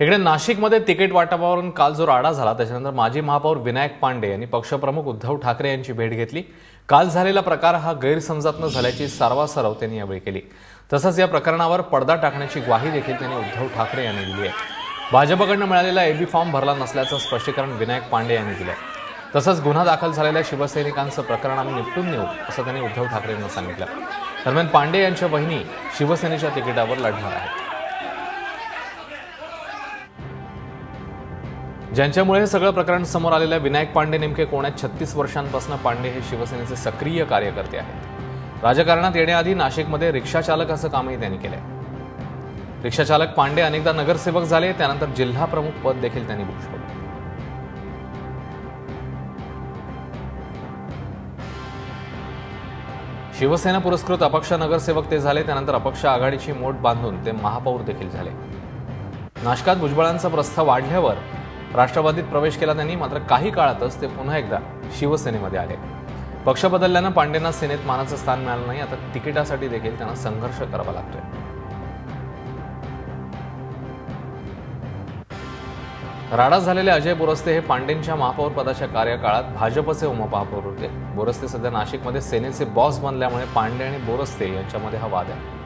इकडे नाशिकमध्ये तिकीट वाटपावरून काल जो राडा झाला त्याच्यानंतर माजी महापौर विनायक पांडे यांनी पक्षप्रमुख उद्धव ठाकरे यांची भेट घेतली। काल झालेला प्रकार हा गैरसमजातून झाल्याची सारवासारव त्यांनी यावेळी केली। तसंच या प्रकरणावर पडदा टाकण्याची ग्वाही देखील त्यांनी उद्धव ठाकरे यांनी दिली आहे। भाजपकडून मिळालेला एबी फॉर्म भरला नसल्याचं स्पष्टीकरण विनायक पांडे यांनी दिलं। तसंच गुन्हा दाखल झालेल्या शिवसैनिकांचं प्रकरण आम्ही निपटून नेऊ असं त्यांनी उद्धव ठाकरे यांना सांगितलं। दरम्यान पांडे यांच्या बहिणी शिवसेनेच्या तिकिटावर लढणार आहेत। ज्यांच्यामुळे हे सगळं प्रकरण समोर आलेलं विनायक पांडे नेमके कोण आहेत? 36 वर्षांपासून पांडे हे शिवसेनेचे सक्रिय कार्यकर्ते आहेत। राजकारणात येण्याआधी नाशिकमध्ये रिक्षाचालकाचं कामही त्यांनी केलंय। रिक्षाचालक पांडे अनेकदा नगरसेवक झाले, त्यानंतर जिल्हा प्रमुख पद देखील त्यांनी भूषवलं। शिवसेना पुरस्कृत अपक्ष नगरसेवक ते झाले, त्यानंतर अपक्ष आघाडीची मोठ बांधून ते महापौर देखील झाले। नाशकात भुजबळांचा प्रस्ताव वाढल्यावर राष्ट्रवादीत प्रवेश केला त्यांनी, मात्र काही काळातच ते पुन्हा एकदा शिवसेनेमध्ये आले। पक्ष बदलल्यानं पांडेंना सेनेत मानाचं स्थान मिळालं नाही। आता तिकिटासाठी देखील त्यांना संघर्ष करावा लागतोय। राडा झालेले अजय बोरस्ते हे पांडेंच्या महापौर पदाच्या कार्यकाळात भाजपचे उपमहापौर होते। बोरस्ते सध्या नाशिकमध्ये सेनेचे बॉस बनल्यामुळे पांडे आणि बोरस्ते यांच्यामध्ये हा वाद आहे।